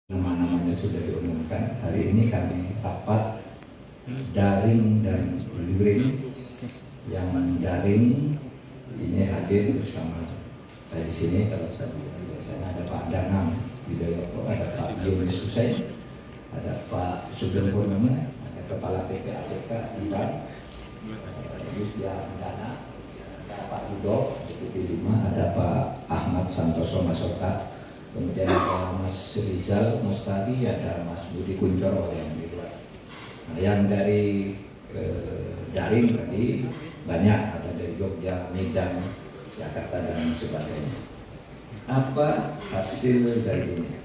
Nama-namanya sudah diumumkan. Hari ini kami rapat daring dan luring. Yang daring ini hadir bersama saya di sini. Kalau saya biasanya ada Pak Danang Widoyoko, ada Pak Yunus Hussein, ada Pak Sugeng Purnama, ada Kepala PPAPK Iban, Yusdia Dana, ada Pak Rudolf Deputi 5, ada Pak Ahmad Santoso Masota. Kemudian ada Mas Rizal Mustadi, ada Mas Budi Kuncoro yang di luar. Nah, yang dari daring tadi banyak, ada dari Jogja, Medan, Jakarta dan sebagainya. Apa hasil dari ini?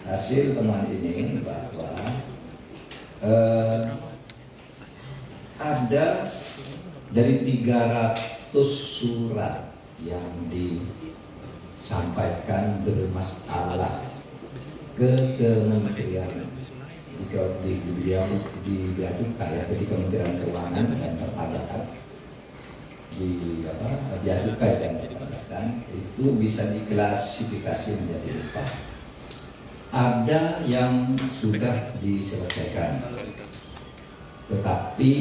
Hasil teman ini bahwa ada dari 300 surat yang disampaikan bermasalah ke kementerian di Bea Cukai atau di Kementerian Keuangan dan Perpajakan, di Bea Cukai dan Perpajakan, itu bisa diklasifikasi menjadi 4. Ada yang sudah diselesaikan, tetapi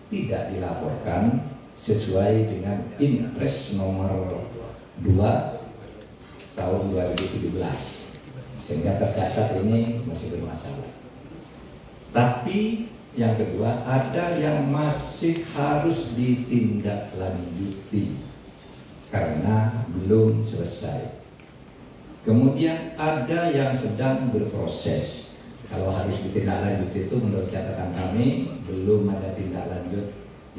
tidak dilaporkan sesuai dengan Impres nomor 2 tahun 2017, sehingga tercatat ini masih bermasalah. Tapi yang kedua, ada yang masih harus ditindaklanjuti karena belum selesai. Kemudian ada yang sedang berproses. Kalau harus ditindaklanjuti itu menurut catatan kami belum ada tindak lanjut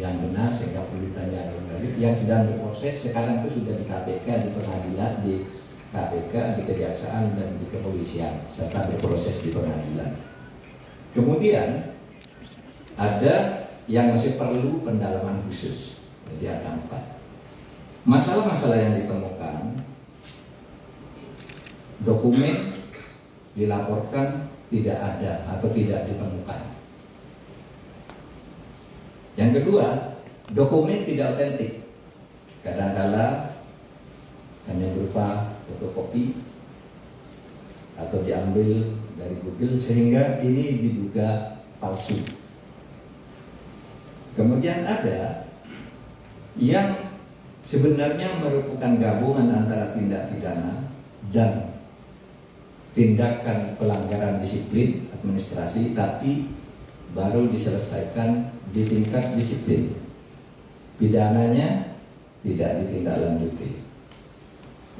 yang benar, sehingga perlu ditanya lagi. Yang sedang berproses sekarang itu sudah di KPK, di pengadilan, di KPK, di Kejaksaan dan di Kepolisian, serta berproses di pengadilan. Kemudian ada yang masih perlu pendalaman khusus. Jadi ada 4 masalah-masalah yang ditemukan. Dokumen dilaporkan tidak ada atau tidak ditemukan. Yang kedua, dokumen tidak otentik. Kadang-kala hanya berupa fotokopi atau diambil dari Google, sehingga ini diduga palsu. Kemudian ada yang sebenarnya merupakan gabungan antara tindak pidana dan tindakan pelanggaran disiplin administrasi, tapi baru diselesaikan di tingkat disiplin. Pidananya tidak ditindaklanjuti.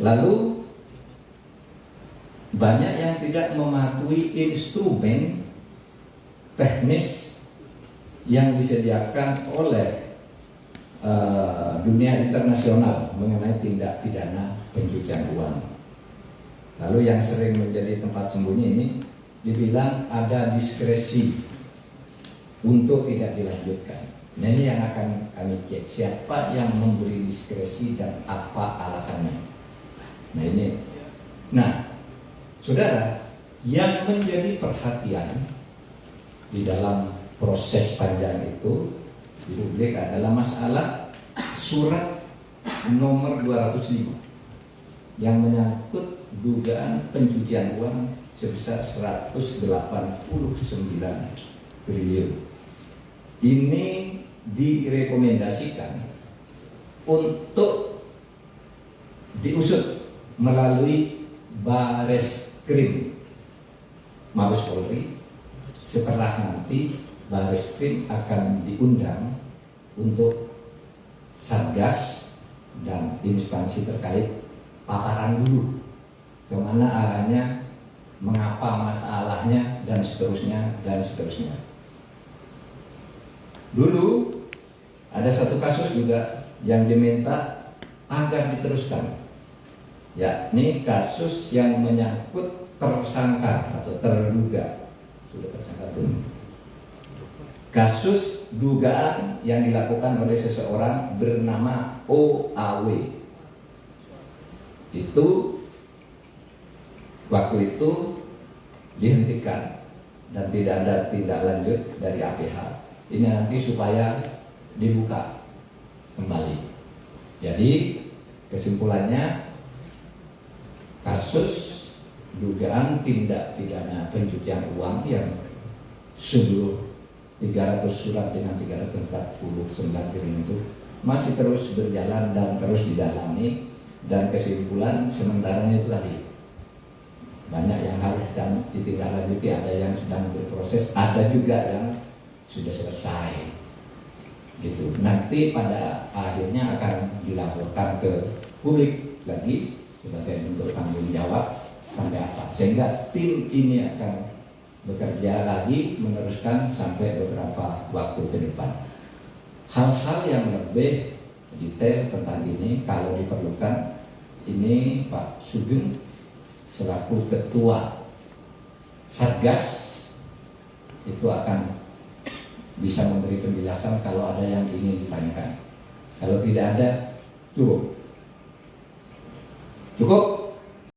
Lalu banyak yang tidak mematuhi instrumen teknis yang disediakan oleh dunia internasional mengenai tindak pidana pencucian uang. Lalu yang sering menjadi tempat sembunyi ini dibilang ada diskresi untuk tidak dilanjutkan. Nah, ini yang akan kami cek, siapa yang memberi diskresi dan apa alasannya. Nah ini. Nah, saudara, yang menjadi perhatian di dalam proses panjang itu di publik adalah masalah surat nomor 205 yang menyangkut dugaan pencucian uang sebesar 189 triliun. Ini direkomendasikan untuk diusut melalui Bareskrim Mabes Polri. Setelah nanti Bareskrim akan diundang untuk Satgas dan instansi terkait paparan dulu kemana arahnya, mengapa masalahnya, dan seterusnya dan seterusnya. Dulu ada satu kasus juga yang diminta agar diteruskan, yakni kasus yang menyangkut tersangka atau terduga, sudah tersangka belum, kasus dugaan yang dilakukan oleh seseorang bernama OAW. Itu waktu itu dihentikan dan tidak ada tindak lanjut dari APH. Ini nanti supaya dibuka kembali. Jadi kesimpulannya, kasus dugaan tindak pidana pencucian uang yang seluruh 300 surat dengan 349 triliun itu masih terus berjalan dan terus didalami, dan kesimpulan sementaranya itu tadi banyak yang harus ditindaklanjuti, ada yang sedang berproses, ada juga yang sudah selesai gitu. Nanti pada akhirnya akan dilaporkan ke publik lagi sebagai bentuk tanggung jawab sampai apa, sehingga tim ini akan bekerja lagi meneruskan sampai beberapa waktu ke depan. Hal-hal yang lebih detail tentang ini kalau diperlukan, ini Pak Sugeng selaku ketua Satgas itu akan bisa memberi penjelasan kalau ada yang ingin ditanyakan. Kalau tidak ada, cukup.